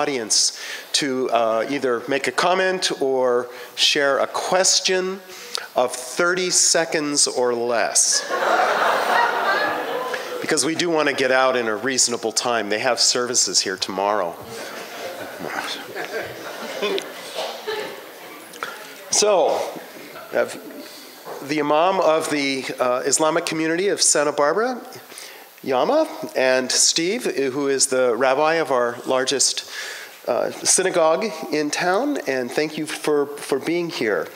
audience to either make a comment or share a question of 30 seconds or less. Because we do want to get out in a reasonable time. They have services here tomorrow. So, the Imam of the Islamic community of Santa Barbara, Yama, and Steve, who is the rabbi of our largest synagogue in town, and thank you for being here.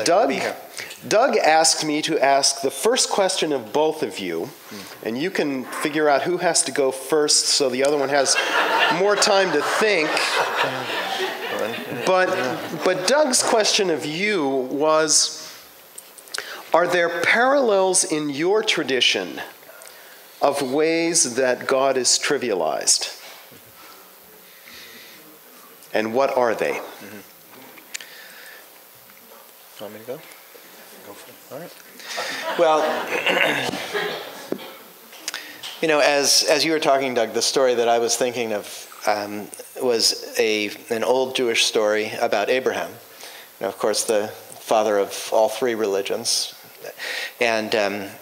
Doug asked me to ask the first question of both of you, and you can figure out who has to go first so the other one has more time to think. But Doug's question of you was, are there parallels in your tradition of ways that God is trivialized? And what are they? Mm-hmm. Want me to go? Go for it. All right. Well, as you were talking, Doug, the story that I was thinking of was an old Jewish story about Abraham. Of course, the father of all three religions. And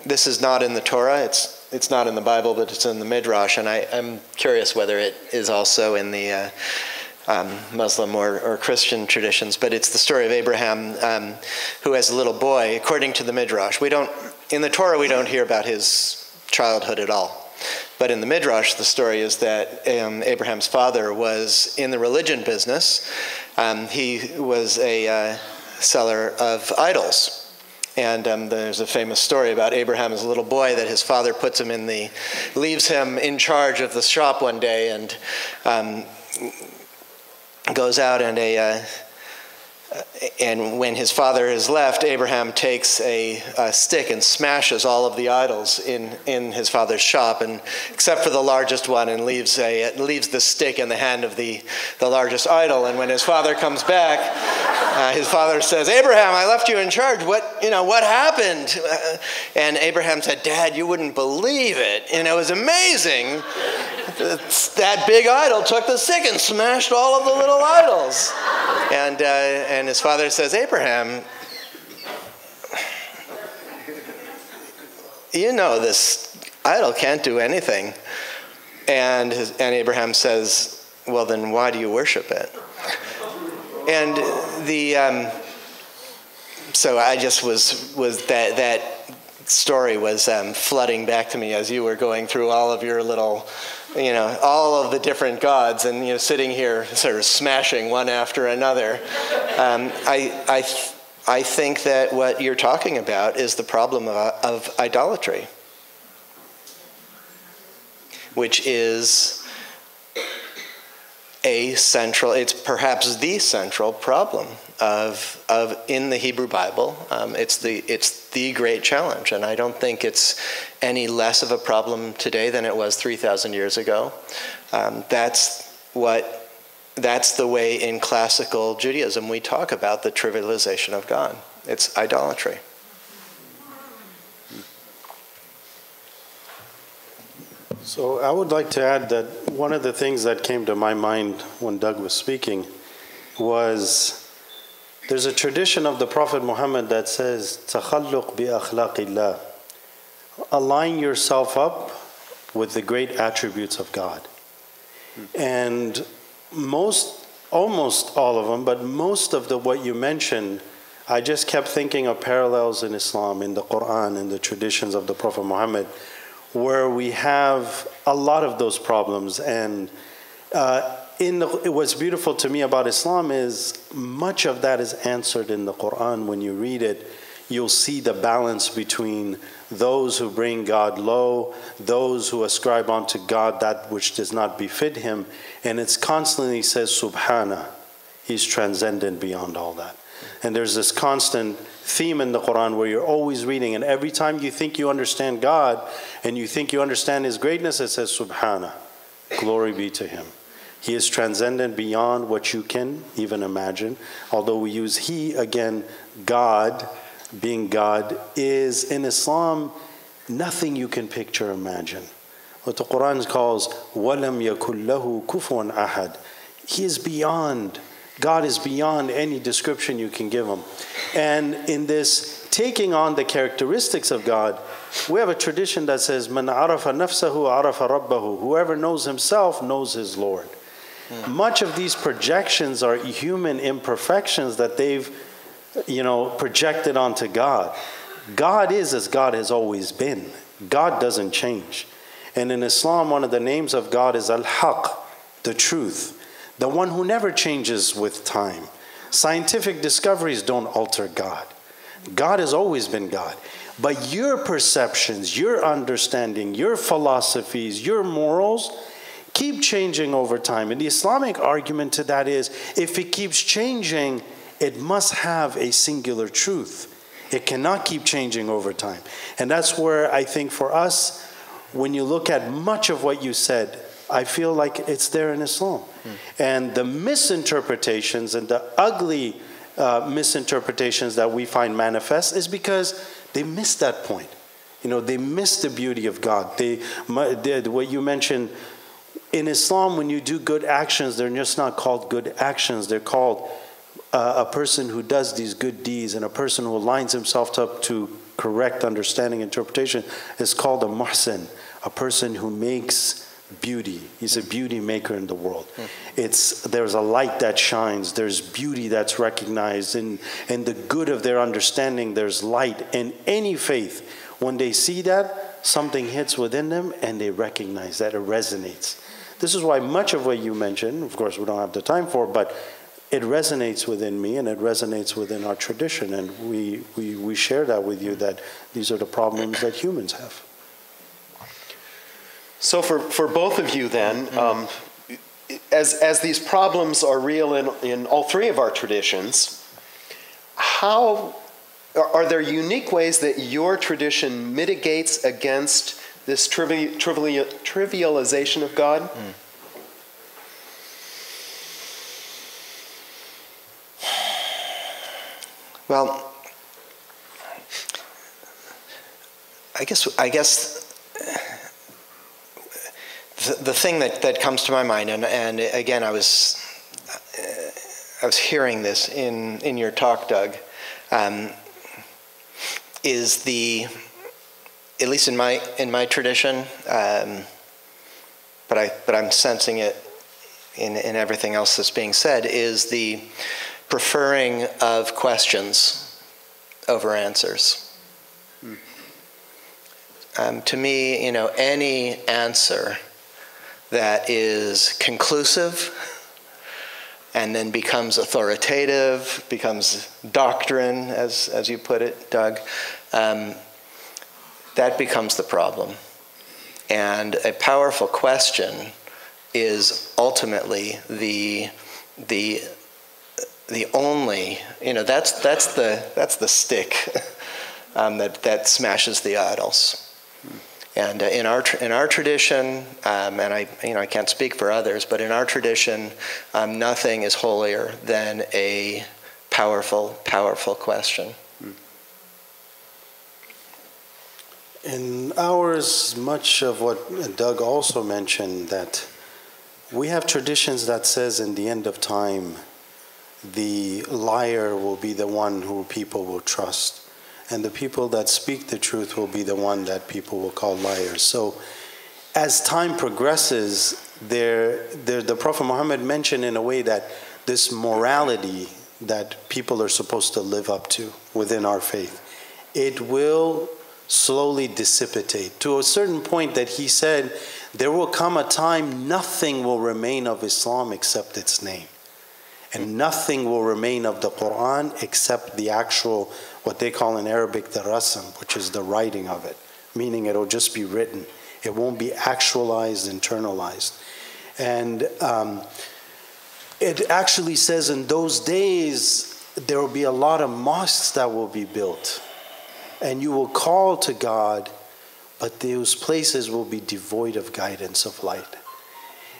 this is not in the Torah. It's not in the Bible, but it's in the Midrash. And I'm curious whether it is also in the Muslim or Christian traditions. But it's the story of Abraham, who, as a little boy, according to the Midrash, in the Torah we don't hear about his childhood at all. But in the Midrash, the story is that Abraham's father was in the religion business. He was a seller of idols. And there's a famous story about Abraham as a little boy that his father leaves him in charge of the shop one day and goes out and when his father has left, Abraham takes a stick and smashes all of the idols in his father's shop, and except for the largest one, and leaves the stick in the hand of the largest idol. And when his father comes back, his father says, "Abraham, I left you in charge. What happened?" And Abraham said, "Dad, you wouldn't believe it. It was amazing. That big idol took the stick and smashed all of the little idols." And his father says, "Abraham, this idol can't do anything." And Abraham says, "Well, then why do you worship it?" And so I just was that story was flooding back to me as you were going through all of your little, all of the different gods, and sitting here sort of smashing one after another. I think that what you're talking about is the problem of idolatry, which is it's perhaps the central problem of in the Hebrew Bible. It's the great challenge, and I don't think it's any less of a problem today than it was 3,000 years ago. That's the way in classical Judaism we talk about the trivialization of God. It's idolatry. So I would like to add that one of the things that came to my mind when Doug was speaking was there's a tradition of the Prophet Muhammad that says, "Takhalluq bi akhlaqillah." Align yourself up with the great attributes of God. And almost all of them, but most of what you mentioned, I just kept thinking of parallels in Islam, in the Quran, in the traditions of the Prophet Muhammad, where we have a lot of those problems. And what's beautiful to me about Islam is much of that is answered in the Quran. When you read it, you'll see the balance between those who bring God low, those who ascribe unto God that which does not befit him. And it's constantly says, Subhana, he's transcendent beyond all that. And there's this constant theme in the Quran where you're always reading, and every time you think you understand God and you think you understand his greatness, it says, Subhana, glory be to him. He is transcendent beyond what you can even imagine. Although we use he, again, God, being God, is in Islam nothing you can picture or imagine. What the Quran calls, وَلَمْ يَكُنْ لَهُ كُفُوًا أَحَدٌ. He is beyond. God is beyond any description you can give him. And in this taking on the characteristics of God, we have a tradition that says, "Man arafa nafsahu arafa rabbahu." Whoever knows himself knows his Lord. Much of these projections are human imperfections that they've, projected onto God. God is as God has always been. God doesn't change. And in Islam, one of the names of God is Al-Haq, the truth, the one who never changes with time. Scientific discoveries don't alter God. God has always been God. But your perceptions, your understanding, your philosophies, your morals keep changing over time. And the Islamic argument to that is, if it keeps changing, it must have a singular truth. It cannot keep changing over time. And that's where I think for us, when you look at much of what you said, I feel like it's there in Islam. And the misinterpretations and the ugly misinterpretations that we find manifest is because they missed that point. They missed the beauty of God. What you mentioned, in Islam, when you do good actions, they're just not called good actions. They're called a person who does these good deeds, and a person who aligns himself up to correct understanding, interpretation, is called a muhsin, a person who makes beauty. He's a beauty maker in the world. There's a light that shines. There's beauty that's recognized. In the good of their understanding, there's light. In any faith, when they see that, something hits within them, and they recognize that. It resonates. This is why much of what you mentioned, of course we don't have the time for, but it resonates within me, and it resonates within our tradition, and we share that with you, that these are the problems that humans have. So for both of you then, as these problems are real in all three of our traditions, how are there unique ways that your tradition mitigates against this trivialization of God? Well, I guess the thing that comes to my mind, and again, I was hearing this in your talk, Doug, is at least in my tradition, but I'm sensing it in everything else that's being said, is the preferring of questions over answers. To me, any answer that is conclusive and then becomes authoritative, becomes doctrine, as you put it, Doug, that becomes the problem. And a powerful question is ultimately the only, that's the stick that smashes the idols. And in our tradition, and I can't speak for others, but in our tradition, nothing is holier than a powerful question. In ours, much of what Doug also mentioned, that we have traditions that says in the end of time, the liar will be the one who people will trust. And the people that speak the truth will be the one that people will call liars. So as time progresses, the Prophet Muhammad mentioned in a way that this morality that people are supposed to live up to within our faith, it will slowly dissipate to a certain point that he said there will come a time nothing will remain of Islam except its name. And nothing will remain of the Quran except the actual, what they call in Arabic, the rasm, which is the writing of it, meaning it'll just be written. It won't be actualized, internalized. And it actually says in those days, there will be a lot of mosques that will be built. And you will call to God, but those places will be devoid of guidance, of light.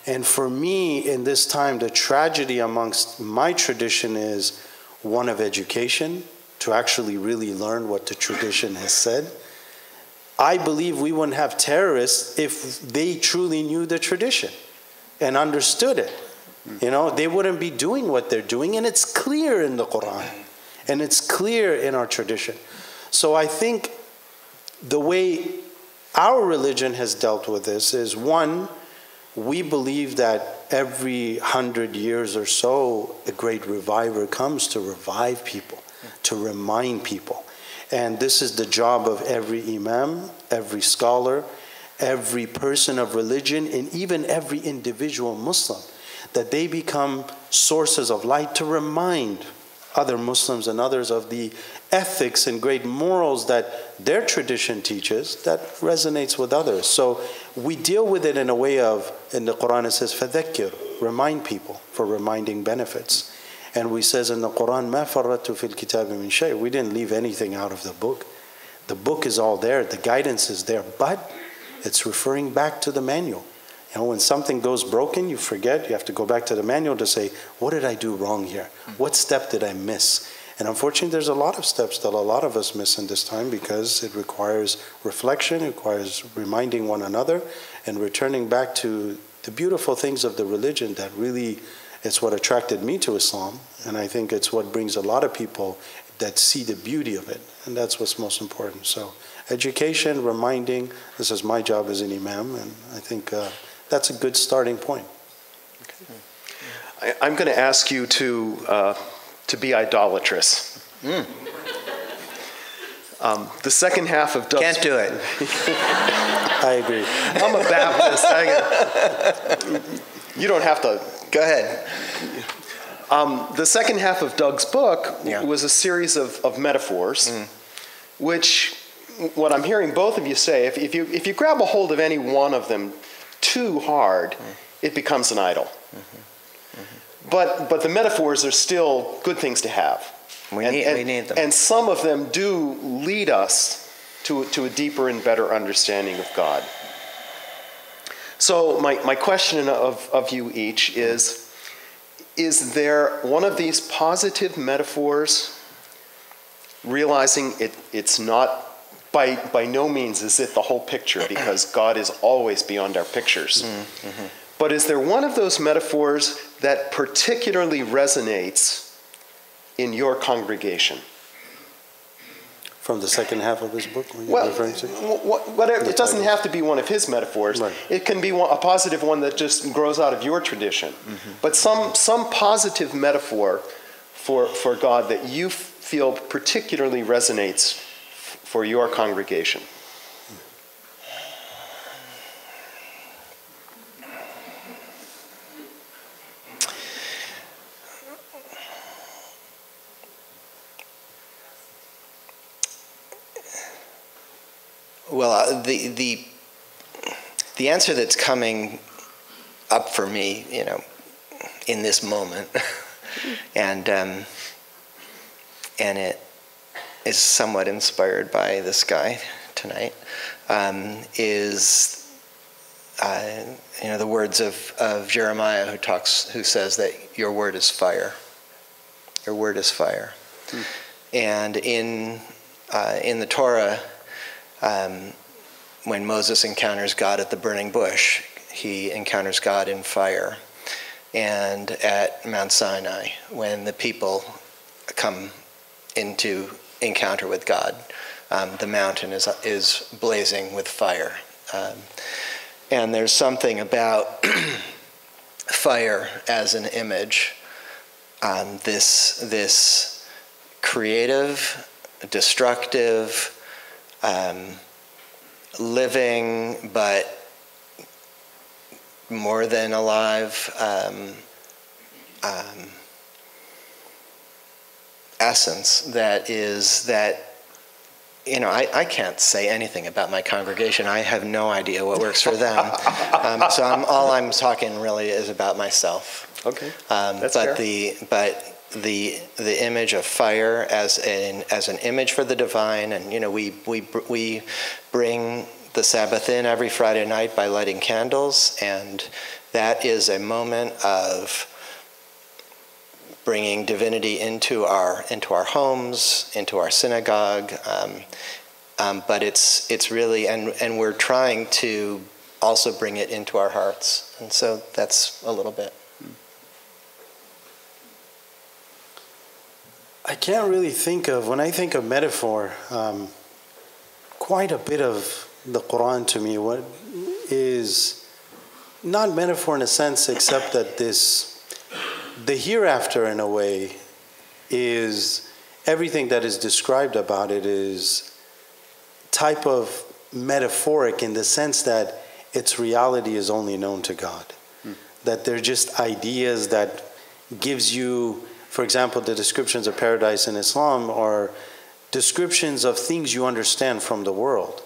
And for me, in this time, the tragedy amongst my tradition is one of education, to actually really learn what the tradition has said. I believe we wouldn't have terrorists if they truly knew the tradition and understood it. You know, they wouldn't be doing what they're doing, and it's clear in the Quran, and it's clear in our tradition. So I think the way our religion has dealt with this is, one, we believe that every 100 years or so, a great reviver comes to revive people, to remind people. And this is the job of every imam, every scholar, every person of religion, and even every individual Muslim, that they become sources of light to remind other Muslims and others of the ethics and great morals that their tradition teaches that resonates with others. So we deal with it in a way of, in the Quran it says, فَذَكِّرْ, remind people, for reminding benefits. And we says in the Quran, مَا فَرَّطْتُ فِي الْكِتَابِ مِنْ شَيْءٍ, we didn't leave anything out of the book. The book is all there, the guidance is there, but it's referring back to the manual. You know, when something goes broken, you forget, you have to go back to the manual to say, what did I do wrong here? What step did I miss? And unfortunately, there's a lot of steps that a lot of us miss in this time because it requires reflection, it requires reminding one another and returning back to the beautiful things of the religion that really, it's what attracted me to Islam. And I think it's what brings a lot of people that see the beauty of it. And that's what's most important. So education, reminding, this is my job as an imam, and I think that's a good starting point. Okay. I'm going to ask you to be idolatrous. The second half of Doug's... Can't do it. I agree. I'm a Baptist. You don't have to... Go ahead. The second half of Doug's book was a series of metaphors, which, what I'm hearing both of you say, if you grab a hold of any one of them too hard, it becomes an idol. But the metaphors are still good things to have. We need them. And some of them do lead us to a deeper and better understanding of God. So my question of you each is there one of these positive metaphors, realizing it's not, by no means is it the whole picture, because God is always beyond our pictures. But is there one of those metaphors that particularly resonates in your congregation? From the second half of his book? Well, whatever, it doesn't have to be one of his metaphors. Right. It can be a positive one that just grows out of your tradition. But some positive metaphor for God that you feel particularly resonates for your congregation. Well, the answer that's coming up for me, in this moment, and it is somewhat inspired by this guy tonight, is the words of Jeremiah, who says that your word is fire. Your word is fire. And in the Torah, when Moses encounters God at the burning bush, he encounters God in fire. And at Mount Sinai, when the people come into encounter with God, the mountain is blazing with fire. And there's something about fire as an image, this creative, destructive, living but more than alive essence that I can't say anything about my congregation. I have no idea what works for them. So all I'm talking really is about myself. Okay, that's fair. The image of fire as an image for the divine, and we bring the Sabbath in every Friday night by lighting candles, and that is a moment of bringing divinity into our homes, into our synagogue. But it's really, and we're trying to also bring it into our hearts, and so that's a little bit. I can't really think of, when I think of metaphor, quite a bit of the Quran to me, what is not metaphor in a sense, except that the hereafter in a way is, everything that is described about it is type of metaphoric in the sense that its reality is only known to God. That they're just ideas that gives you, for example, the descriptions of paradise in Islam are descriptions of things you understand from the world.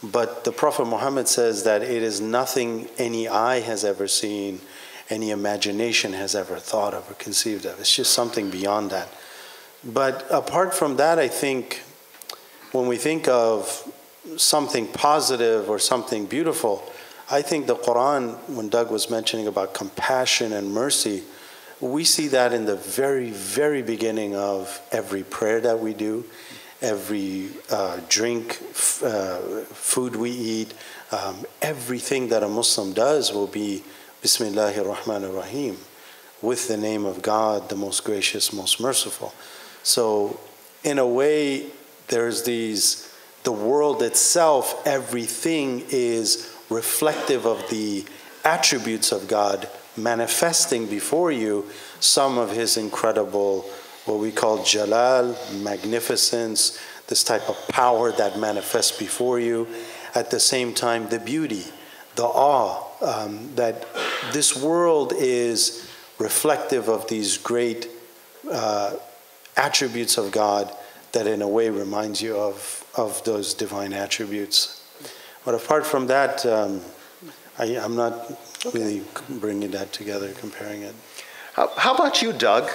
But the Prophet Muhammad says that it is nothing any eye has ever seen, any imagination has ever thought of or conceived of. It's just something beyond that. But apart from that, I think when we think of something positive or something beautiful, I think the Quran, when Doug was mentioning about compassion and mercy, we see that in the very, very beginning of every prayer that we do, every drink, food we eat, everything that a Muslim does will be Bismillahir Rahmanir Rahim, with the name of God, the most gracious, most merciful. So in a way, there's the world itself, everything is reflective of the attributes of God manifesting before you some of his incredible, what we call jalal, magnificence, this type of power that manifests before you. At the same time, the beauty, the awe, that this world is reflective of these great attributes of God that in a way reminds you of those divine attributes. But apart from that, I'm not really bringing that together, comparing it. How about you, Doug?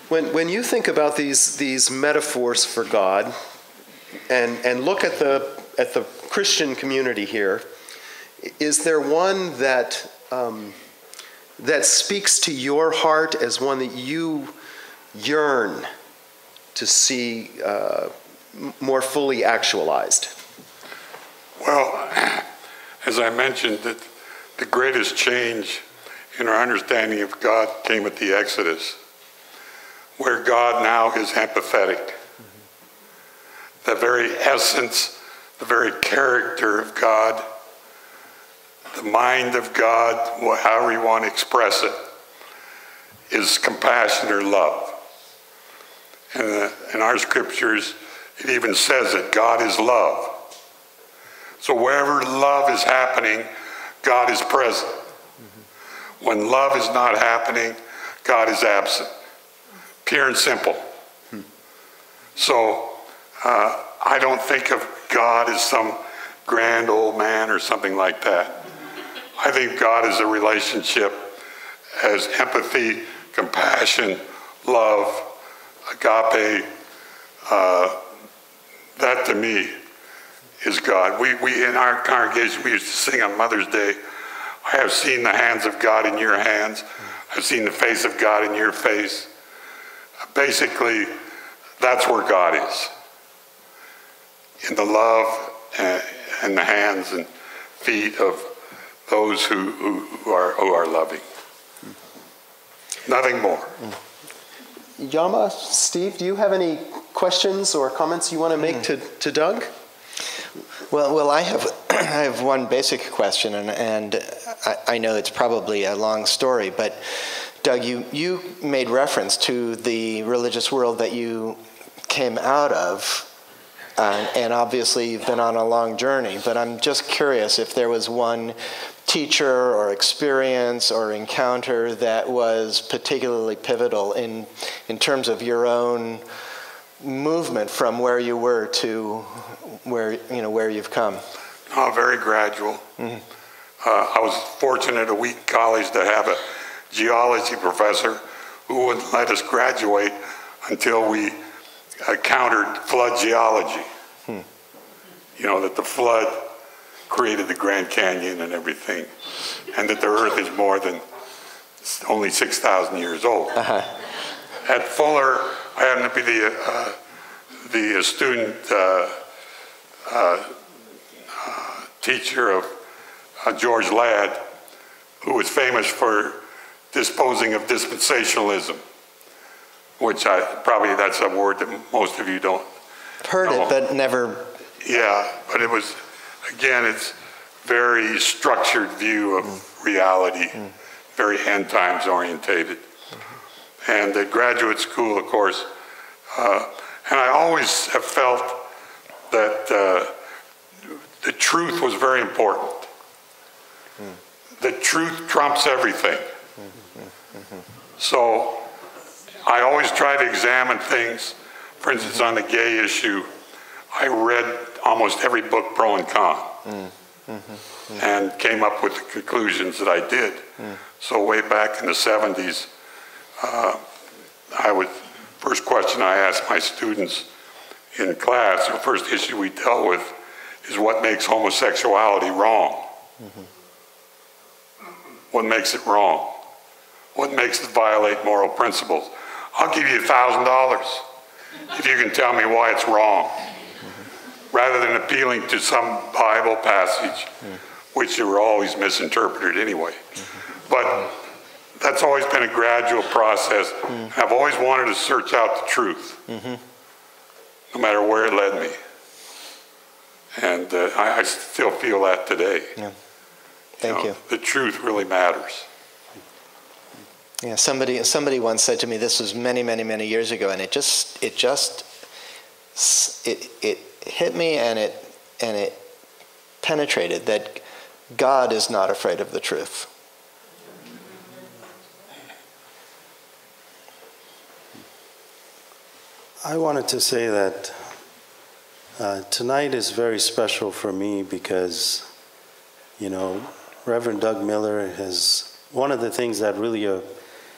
When you think about these metaphors for God, and look at the Christian community here, is there one that that speaks to your heart as one that you yearn to see more fully actualized? Well, as I mentioned, the greatest change in our understanding of God came at the Exodus, where God now is empathetic. Mm-hmm. The very essence, the very character of God, the mind of God, however you want to express it, is compassion or love. And in our scriptures, it even says that God is love. So wherever love is happening, God is present. Mm-hmm. When love is not happening, God is absent. Pure and simple. Hmm. So I don't think of God as some grand old man or something like that. I think God is a relationship as empathy, compassion, love, agape. That to me is God. We in our congregation, we used to sing on Mother's Day, I have seen the hands of God in your hands. I've seen the face of God in your face. Basically, that's where God is. In the love and the hands and feet of those who are loving. Nothing more. Yama, Steve, do you have any questions or comments you want to make to Doug? Well, I have one basic question, and I know it's probably a long story, but Doug, you made reference to the religious world that you came out of, and obviously you've been on a long journey, but I'm just curious if there was one teacher or experience or encounter that was particularly pivotal in terms of your own movement from where you were to where you've come. Oh, very gradual. Mm-hmm. I was fortunate at Wheaton College to have a geology professor who wouldn't let us graduate until we countered flood geology. You know, that the flood created the Grand Canyon and everything, and that the Earth is more than only 6,000 years old. Uh-huh. At Fuller, I happened to be the student teacher of George Ladd, who was famous for disposing of dispensationalism, which probably that's a word that most of you don't Heard know. it, but never. Yeah, but it was, again, it's very structured view of reality, very end times orientated. And at graduate school, of course, and I always have felt that the truth was very important. The truth trumps everything. So I always try to examine things. For instance, on the gay issue, I read almost every book pro and con and came up with the conclusions that I did. So way back in the 70s, first question I asked my students in class, the first issue we dealt with, is what makes homosexuality wrong? What makes it wrong? What makes it violate moral principles? I'll give you $1,000 if you can tell me why it's wrong, rather than appealing to some Bible passage, which were always misinterpreted anyway. But that's always been a gradual process. I've always wanted to search out the truth, no matter where it led me. And I still feel that today. Yeah. Thank you. The truth really matters. Yeah, somebody once said to me, this was many, many, many years ago, and it hit me, and it penetrated that God is not afraid of the truth. I wanted to say that tonight is very special for me because, Reverend Doug Miller has, one of the things that really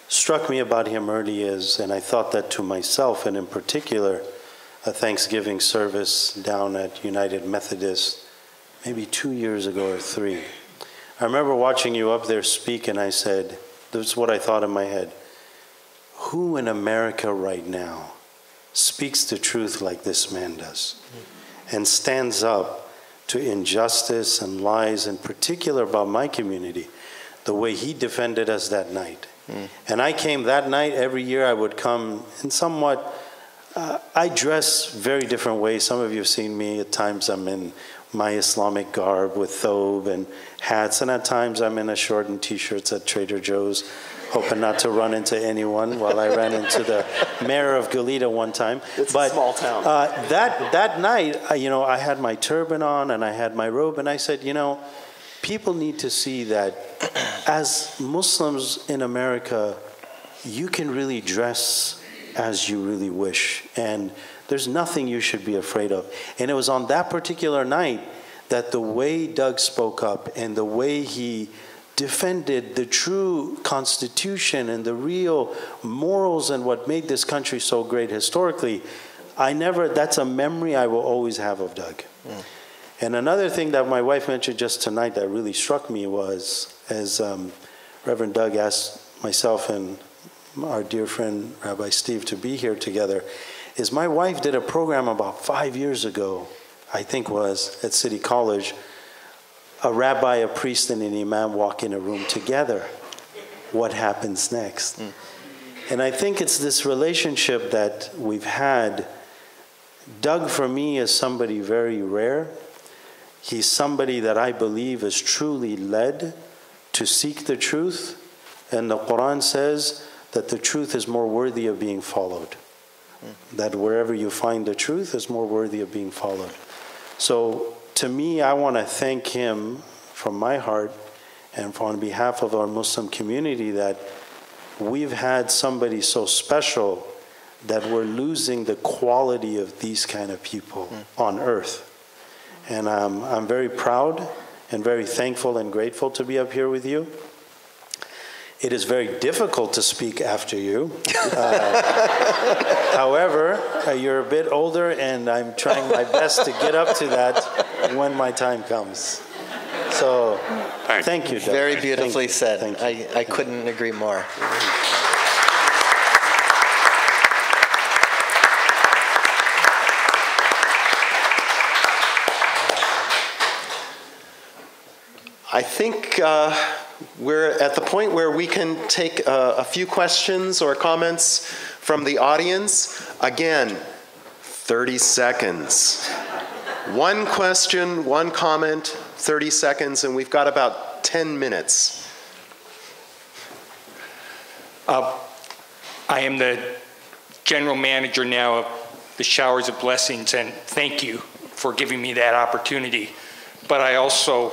struck me about him early is, and I thought that to myself, and in particular, a Thanksgiving service down at United Methodist maybe 2 years ago or 3. I remember watching you up there speak, and I said, this is what I thought in my head: who in America right now speaks the truth like this man does, and stands up to injustice and lies, in particular about my community, the way he defended us that night. And I came that night. Every year I would come in somewhat, I dress very different ways. Some of you have seen me. At times I'm in my Islamic garb with thobe and hats, and at times I'm in a short and t-shirts at Trader Joe's, hoping not to run into anyone. While I ran into the mayor of Goleta one time. It's a small town. That night, I had my turban on and I had my robe, and I said, people need to see that as Muslims in America, you can really dress as you really wish, and there's nothing you should be afraid of. And it was on that particular night that the way Doug spoke up and the way he defended the true Constitution and the real morals and what made this country so great historically, that's a memory I will always have of Doug. And another thing that my wife mentioned just tonight that really struck me was, as Reverend Doug asked myself and our dear friend Rabbi Steve to be here together, is my wife did a program about 5 years ago, I think was, at City College. A rabbi, a priest, and an imam walk in a room together. What happens next? And I think it's this relationship that we've had. Doug, for me, is somebody very rare. He's somebody that I believe is truly led to seek the truth. And the Quran says that the truth is more worthy of being followed. That wherever you find the truth is more worthy of being followed. So to me, I want to thank him from my heart and on behalf of our Muslim community that we've had somebody so special that we're losing the quality of these kind of people on earth. And I'm very proud and very thankful and grateful to be up here with you. It is very difficult to speak after you. However, you're a bit older, and I'm trying my best to get up to that when my time comes. So, thank you, Doug. Very beautifully said. Thank you. I couldn't agree more. I think we're at the point where we can take a few questions or comments From the audience, again, 30 seconds. One question, one comment, 30 seconds, and we've got about 10 minutes. I am the general manager now of the Showers of Blessings, and thank you for giving me that opportunity. But I also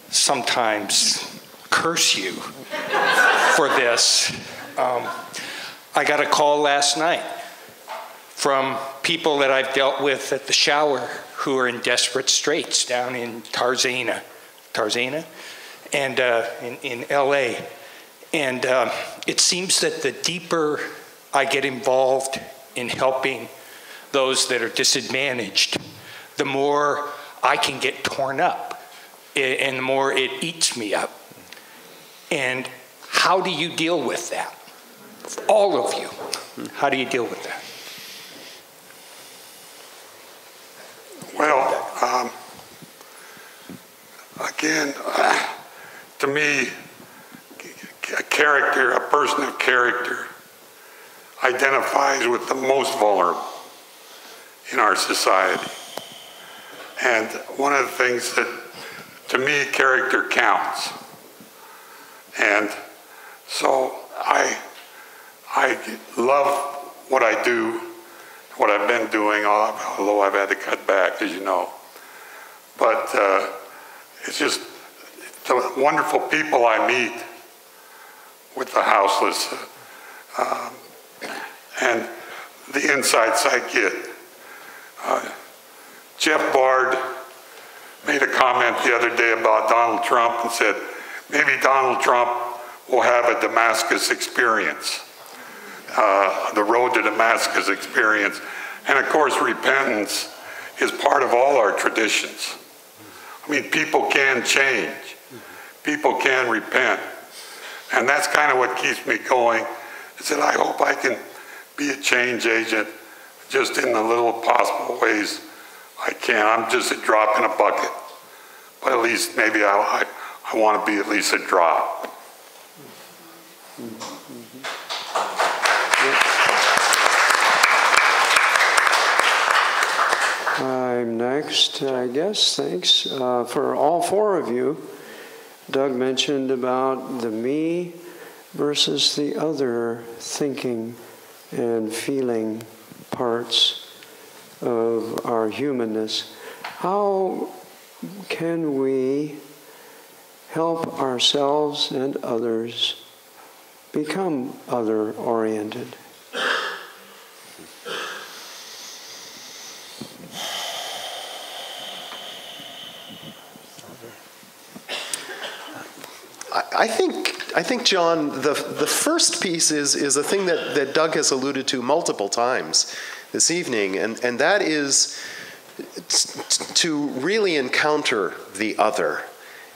sometimes curse you for this. I got a call last night from people that I've dealt with at the shower who are in desperate straits down in Tarzana, and in LA. And it seems that the deeper I get involved in helping those that are disadvantaged, the more I can get torn up, and the more it eats me up. And how do you deal with that? All of you, how do you deal with that? Well, again, to me, a person of character identifies with the most vulnerable in our society. And one of the things that, to me, character counts. And so I love what I do, what I've been doing, although I've had to cut back, as you know. But it's just the wonderful people I meet with the houseless and the insights I get. Jeff Bard made a comment the other day about Donald Trump and said, maybe Donald Trump will have a Damascus experience, the road to Damascus experience. And of course, repentance is part of all our traditions. I mean, people can change. People can repent. And that's kind of what keeps me going, is that I hope I can be a change agent just in the little possible ways I can. I'm just a drop in a bucket. But at least maybe I want to be at least a drop. I'm next, I guess. Thanks for all four of you. Doug mentioned about the me versus the other thinking and feeling parts of our humanness. How can we help ourselves and others become other-oriented? I think, John, the first piece is a thing that Doug has alluded to multiple times this evening, and that is to really encounter the other.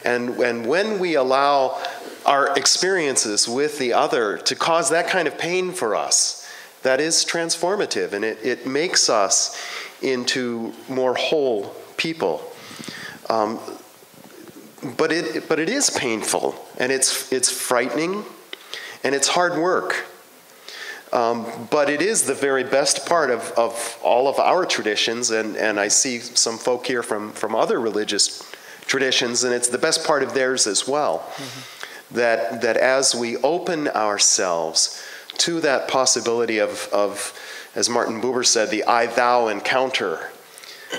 And when we allow our experiences with the other to cause that kind of pain for us, that is transformative, and it makes us into more whole people. But it is painful, and it's frightening, and it's hard work. But it is the very best part of all of our traditions, and I see some folk here from other religious traditions, and it's the best part of theirs as well. Mm-hmm. That as we open ourselves to that possibility of, as Martin Buber said, the I-thou encounter,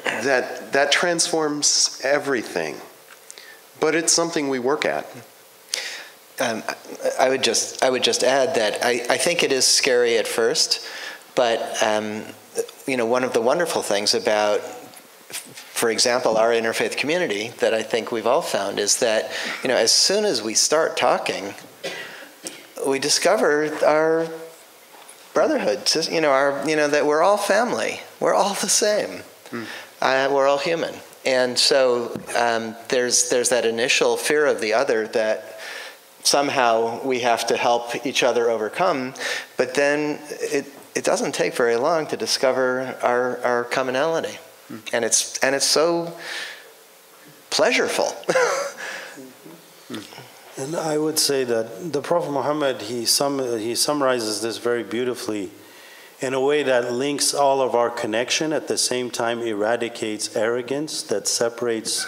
that transforms everything. But it's something we work at. I would just add that I think it is scary at first, but one of the wonderful things about, for example, our interfaith community that I think we've all found is that as soon as we start talking, we discover our brotherhood. That we're all family. We're all the same. We're all human. And so there's that initial fear of the other that somehow we have to help each other overcome, but then it doesn't take very long to discover our commonality, and it's so pleasureful. And I would say that the Prophet Muhammad, he summarizes this very beautifully in a way that links all of our connection, at the same time eradicates arrogance that separates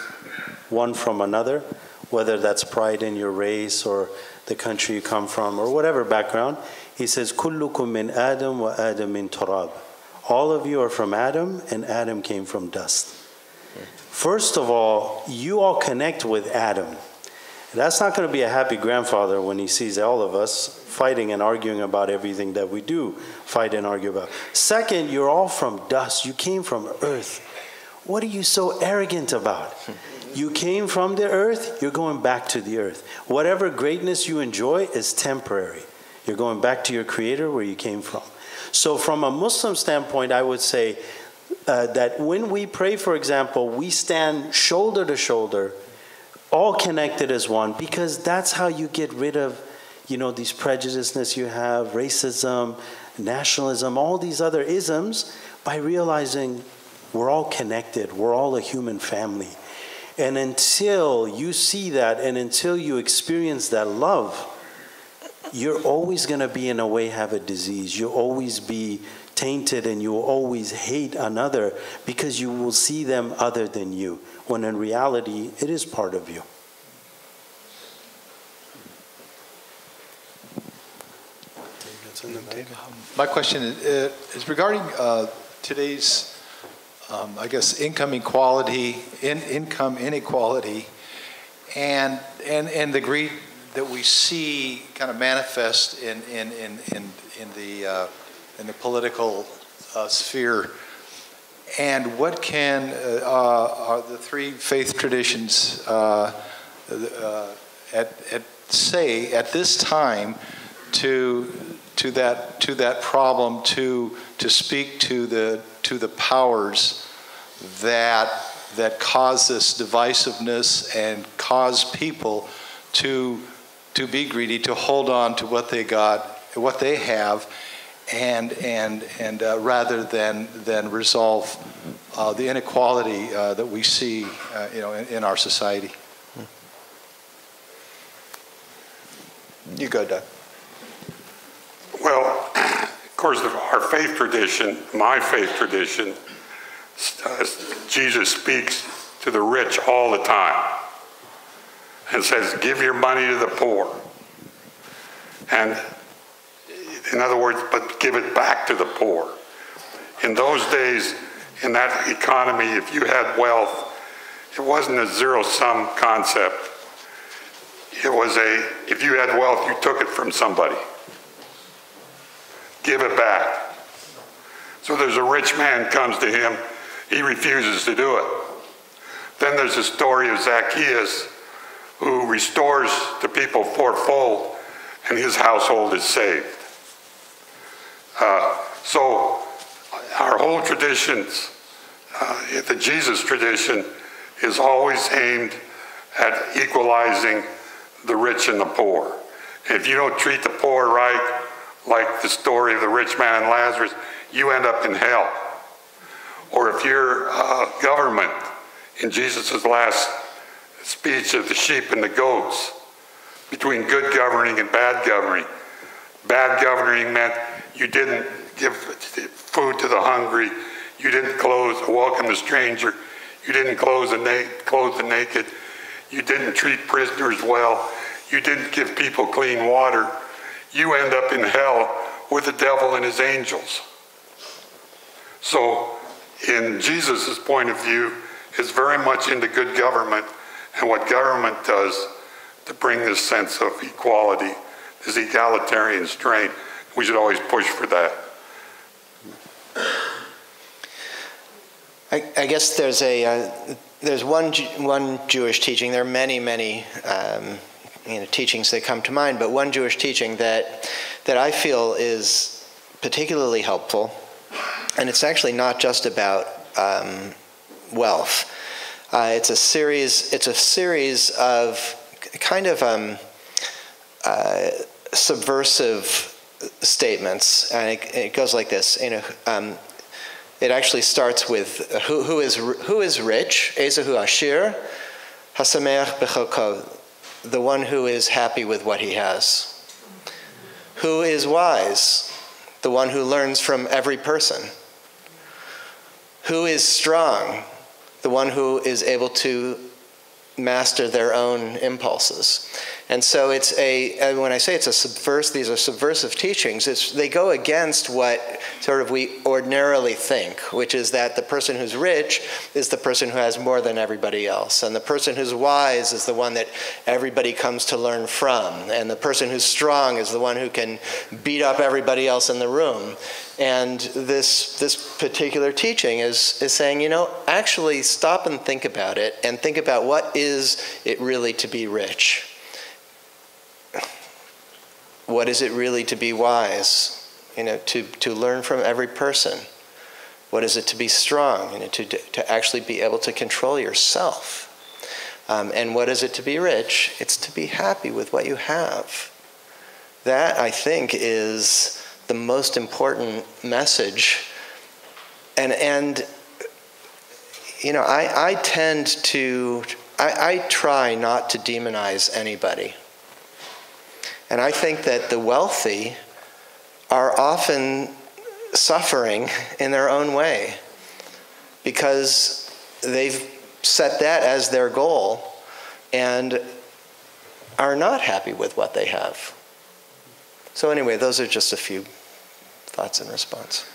one from another, whether that's pride in your race or the country you come from or whatever background. He says, "Kullukum min Adam wa Adam min turab." All of you are from Adam, and Adam came from dust. First of all, you all connect with Adam. That's not going to be a happy grandfather when he sees all of us fighting and arguing about everything that we do fight and argue about. Second, you're all from dust. You came from earth. What are you so arrogant about? You came from the earth, you're going back to the earth. Whatever greatness you enjoy is temporary. You're going back to your Creator where you came from. So from a Muslim standpoint, I would say that when we pray, for example, we stand shoulder to shoulder, all connected as one, because that's how you get rid of, these prejudices you have, racism, nationalism, all these other isms, by realizing we're all connected, we're all a human family. And until you see that, and until you experience that love, you're always going to be, in a way, have a disease. You'll always be tainted, and you'll always hate another because you will see them other than you, when in reality, it is part of you. My question is regarding today's, income inequality, and the greed that we see kind of manifest in the political sphere, and what can are the three faith traditions say at this time to that problem, to speak to the powers that cause this divisiveness and cause people to be greedy, to hold on to what they got, what they have, and rather than resolve the inequality that we see, in our society. You go, Doug. Well, of course, our faith tradition, my faith tradition, Jesus speaks to the rich all the time and says, give your money to the poor. And in other words, but give it back to the poor. In those days, in that economy, if you had wealth, it wasn't a zero-sum concept. It was if you had wealth, you took it from somebody. Give it back. So there's a rich man comes to him, he refuses to do it. Then there's the story of Zacchaeus, who restores the people fourfold, and his household is saved. So our whole traditions, the Jesus tradition, is always aimed at equalizing the rich and the poor. And if you don't treat the poor right, like the story of the rich man and Lazarus, you end up in hell. Or if your government, in Jesus' last speech of the sheep and the goats, between good governing and bad governing meant you didn't give food to the hungry, you didn't welcome the stranger, you didn't clothe the naked, you didn't treat prisoners well, you didn't give people clean water, you end up in hell with the devil and his angels. So, in Jesus' point of view, it's very much into good government and what government does to bring this sense of equality, this egalitarian strain. We should always push for that. I guess there's one Jewish teaching. There are many teachings that come to mind, but one Jewish teaching that I feel is particularly helpful, and it's actually not just about wealth. It's a series of kind of subversive statements, and it goes like this. It actually starts with who is rich? Ezehu Ashir, Hasameach b'chalko, the one who is happy with what he has. Who is wise? The one who learns from every person. Who is strong? The one who is able to master their own impulses. And so when I say these are subversive teachings, they go against what sort of we ordinarily think, which is that the person who's rich is the person who has more than everybody else. And the person who's wise is the one that everybody comes to learn from. And the person who's strong is the one who can beat up everybody else in the room. And this particular teaching is saying, actually stop and think about it, and think about what is it really to be rich? What is it really to be wise? To learn from every person. What is it to be strong? To actually be able to control yourself. And what is it to be rich? It's to be happy with what you have. That, I think, is the most important message. And I try not to demonize anybody. And I think that the wealthy are often suffering in their own way because they've set that as their goal and are not happy with what they have. So anyway, those are just a few thoughts in response.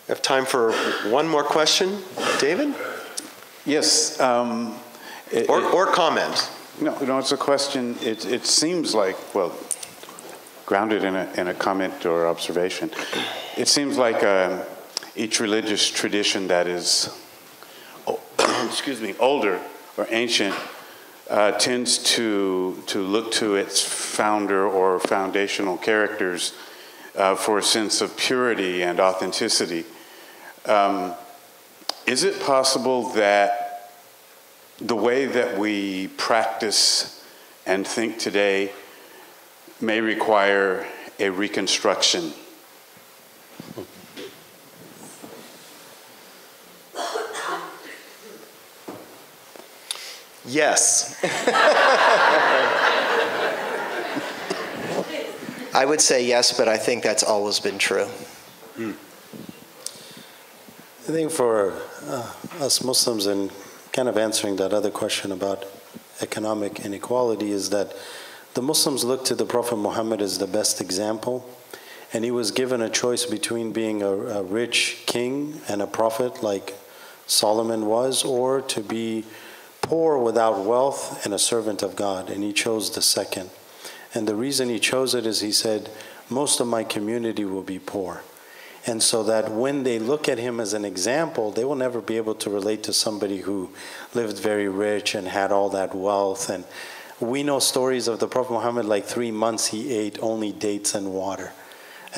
We have time for one more question. David? Yes. Or comment. No, it's a question. It seems like, grounded in a comment or observation. It seems like each religious tradition that is, older or ancient tends to look to its founder or foundational characters for a sense of purity and authenticity. Is it possible that the way that we practice and think today may require a reconstruction? Yes. I would say yes, but I think that's always been true. I think for us Muslims, and kind of answering that other question about economic inequality, is that the Muslims look to the Prophet Muhammad as the best example, and he was given a choice between being a rich king and a prophet like Solomon was, or to be poor without wealth and a servant of God, and he chose the second. And the reason he chose it is he said, most of my community will be poor. And so that when they look at him as an example, they will never be able to relate to somebody who lived very rich and had all that wealth. And we know stories of the Prophet Muhammad, like 3 months he ate only dates and water.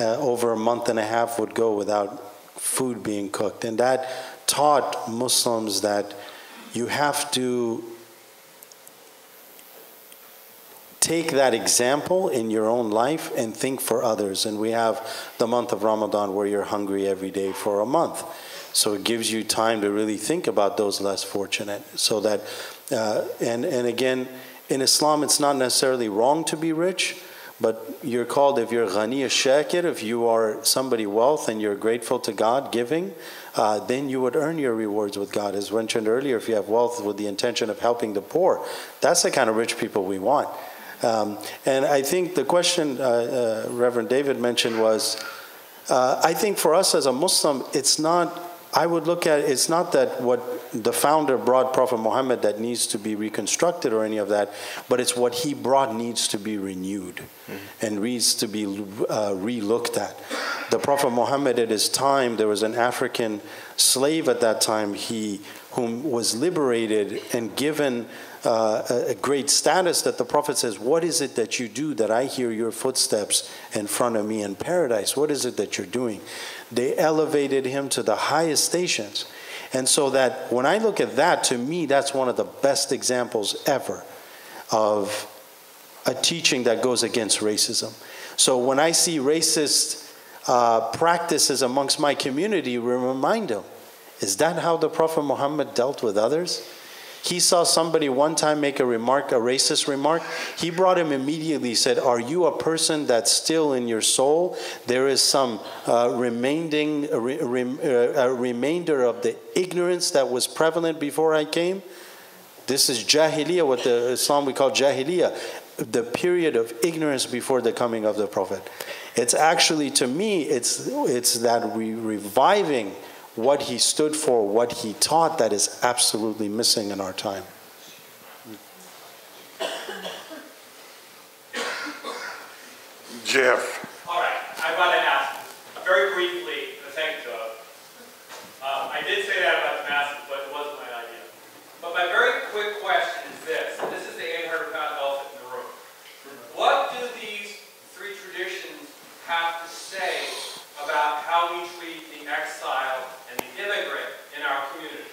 Over a month and a half would go without food being cooked. And that taught Muslims that you have to take that example in your own life and think for others. And we have the month of Ramadan where you're hungry every day for a month. So it gives you time to really think about those less fortunate. So that, and again, in Islam, it's not necessarily wrong to be rich, but you're called, if you're ghani shakir, if you are somebody wealth and you're grateful to God, giving, then you would earn your rewards with God. As mentioned earlier, if you have wealth with the intention of helping the poor, that's the kind of rich people we want. And I think the question Reverend David mentioned was, I think for us as a Muslim, it's not, I would look at, it's not that what the founder brought, Prophet Muhammad, that needs to be reconstructed or any of that, but it's what he brought needs to be renewed and needs to be re-looked at. The Prophet Muhammad, at his time, there was an African slave at that time, whom was liberated and given a great status, that the Prophet says, what is it that you do that I hear your footsteps in front of me in paradise? What is it that you're doing? They elevated him to the highest stations. And so that when I look at that, to me, that's one of the best examples ever of a teaching that goes against racism. So when I see racist practices amongst my community, we remind them, is that how the Prophet Muhammad dealt with others? He saw somebody one time make a remark, a racist remark. He brought him immediately, said, are you a person that's still in your soul? There is some remainder of the ignorance that was prevalent before I came. This is Jahiliyyah, what the Islam we call Jahiliyyah, the period of ignorance before the coming of the Prophet. It's actually, to me, it's that reviving what he stood for, what he taught, that is absolutely missing in our time. Jeff. All right, I want to ask very briefly, thank you, Doug. I did say that about the masses, but it wasn't my idea. But my very quick question is this, and this is the 800-pound elephant in the room. What do these three traditions have to say about how we treat the exile and the immigrant in our community?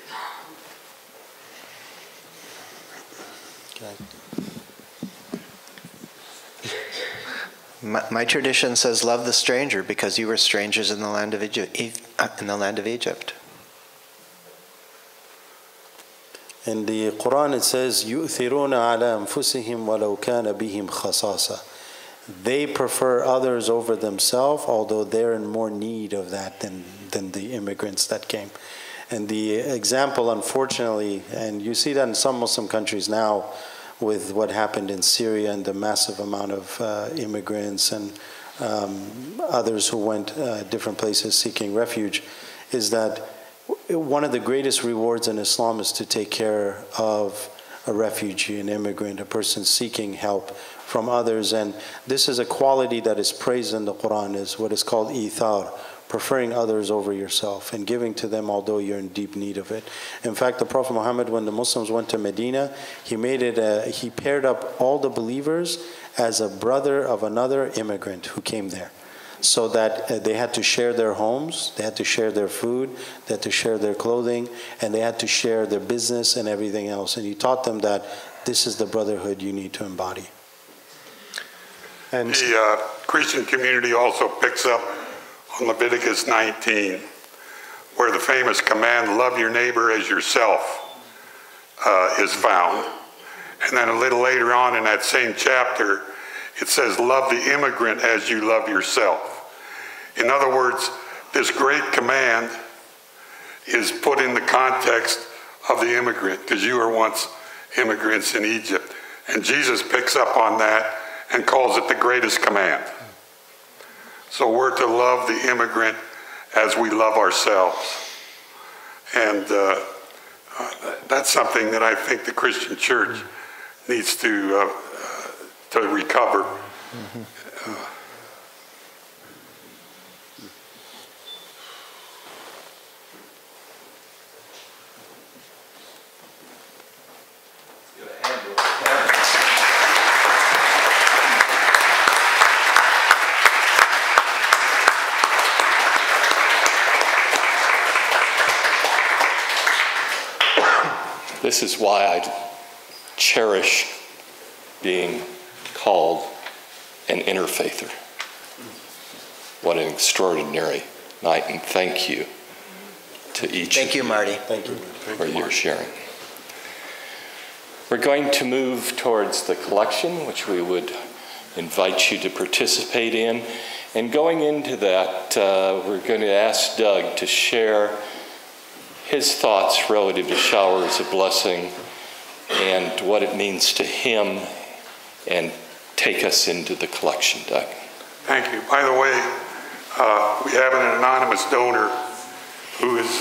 My tradition says, love the stranger, because you were strangers in the land of Egypt. In the Quran it says, يُؤْثِرُونَ عَلَى أَنفُسِهِمْ وَلَوْ كَانَ بِهِمْ خَصَاصَةٌ. They prefer others over themselves, although they're in more need of that than the immigrants that came. And the example, unfortunately, and you see that in some Muslim countries now, with what happened in Syria and the massive amount of immigrants and others who went different places seeking refuge, is that one of the greatest rewards in Islam is to take care of a refugee, an immigrant, a person seeking help from others. And this is a quality that is praised in the Quran, is what is called ithar, preferring others over yourself and giving to them although you're in deep need of it. In fact, the Prophet Muhammad, when the Muslims went to Medina, he paired up all the believers as a brother of another immigrant who came there, so that they had to share their homes, they had to share their food, they had to share their clothing, and they had to share their business and everything else. And he taught them that this is the brotherhood you need to embody. And the Christian community also picks up on Leviticus 19, where the famous command, love your neighbor as yourself, is found. And then a little later on in that same chapter, it says, love the immigrant as you love yourself. In other words, this great command is put in the context of the immigrant, because you were once immigrants in Egypt. And Jesus picks up on that and calls it the greatest command. So we're to love the immigrant as we love ourselves. And that's something that I think the Christian church needs to recover. This is why I cherish being called an interfaither. What an extraordinary night, and thank you to each Thank you, Marty. thank you for your sharing. We're going to move towards the collection, which we would invite you to participate in. And going into that, we're going to ask Doug to share his thoughts relative to showers of blessing and what it means to him, and take us into the collection, Doug. Thank you. By the way, we have an anonymous donor who is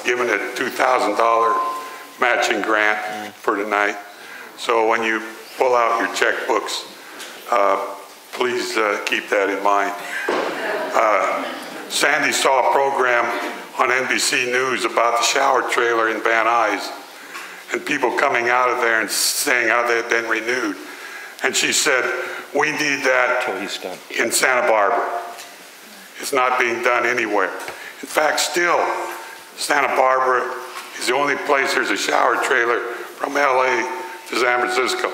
given a $2,000 matching grant for tonight. So when you pull out your checkbooks, please keep that in mind. Sandy saw a program on NBC News about the shower trailer in Van Nuys and people coming out of there and saying how they had been renewed. And she said, we need that in Santa Barbara. It's not being done anywhere. In fact, still, Santa Barbara is the only place there's a shower trailer from LA to San Francisco.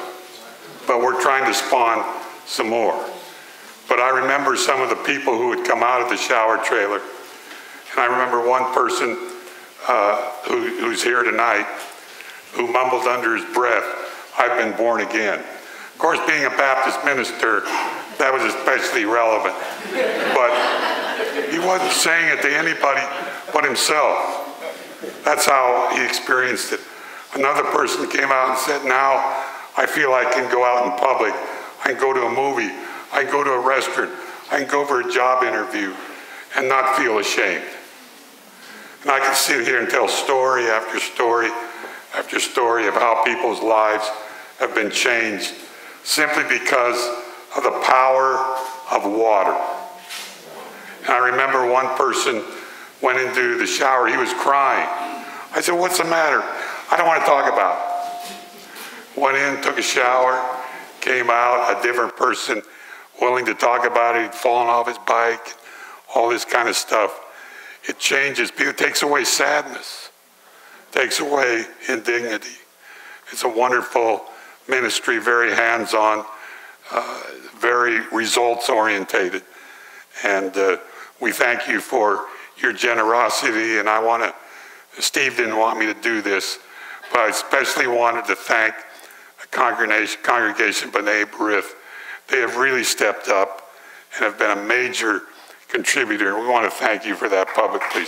But we're trying to spawn some more. But I remember some of the people who would come out of the shower trailer. And I remember one person who's here tonight who mumbled under his breath, "I've been born again." Of course, being a Baptist minister, that was especially relevant. But he wasn't saying it to anybody but himself. That's how he experienced it. Another person came out and said, "Now I feel I can go out in public. I can go to a movie. I can go to a restaurant. I can go for a job interview and not feel ashamed." And I can sit here and tell story after story after story of how people's lives have been changed simply because of the power of water. And I remember one person went into the shower, he was crying. I said, "What's the matter?" "I don't want to talk about it." Went in, took a shower, came out, a different person, willing to talk about it. He'd fallen off his bike, all this kind of stuff. It changes people. It takes away sadness, takes away indignity. It's a wonderful ministry, very hands-on, very results-orientated. And we thank you for your generosity. And I want to, Steve didn't want me to do this, but I especially wanted to thank the congregation B'nai B'rith. They have really stepped up and have been a major contributor. We want to thank you for that publicly.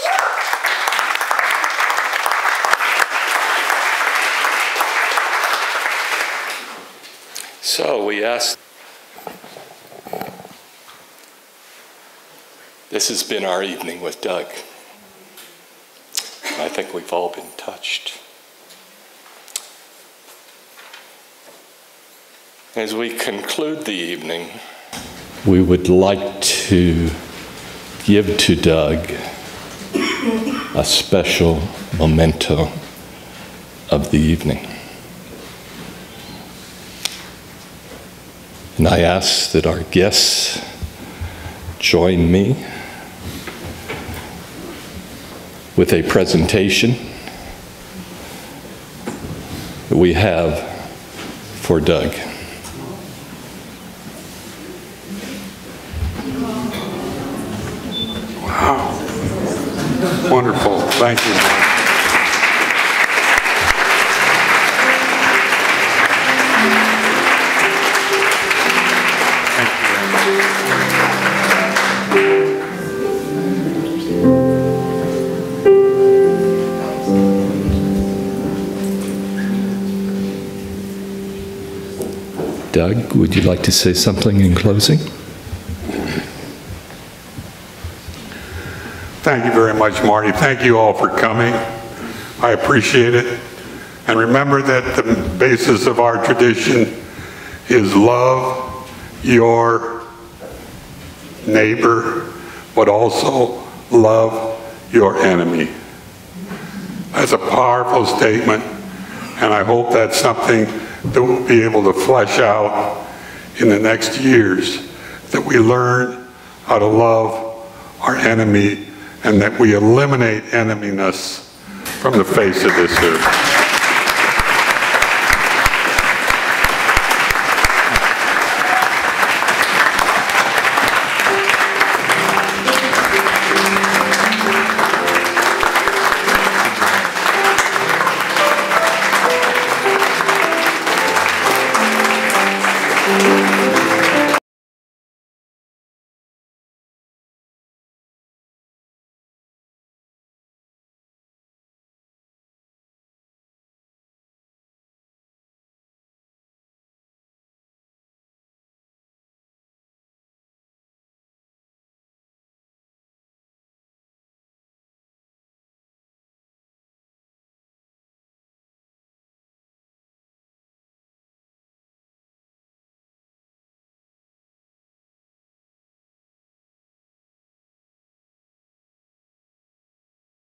So we asked, this has been our evening with Doug. I think we've all been touched. As we conclude the evening, we would like to give to Doug a special memento of the evening. And I ask that our guests join me with a presentation that we have for Doug. Wow. Wonderful. Thank you, Mark. Doug, would you like to say something in closing? Thank you very much, Marty. Thank you all for coming. I appreciate it. And remember that the basis of our tradition is love your neighbor, but also love your enemy. That's a powerful statement, and I hope that's something that we'll be able to flesh out in the next years, that we learn how to love our enemy and that we eliminate eneminess from the face of this earth.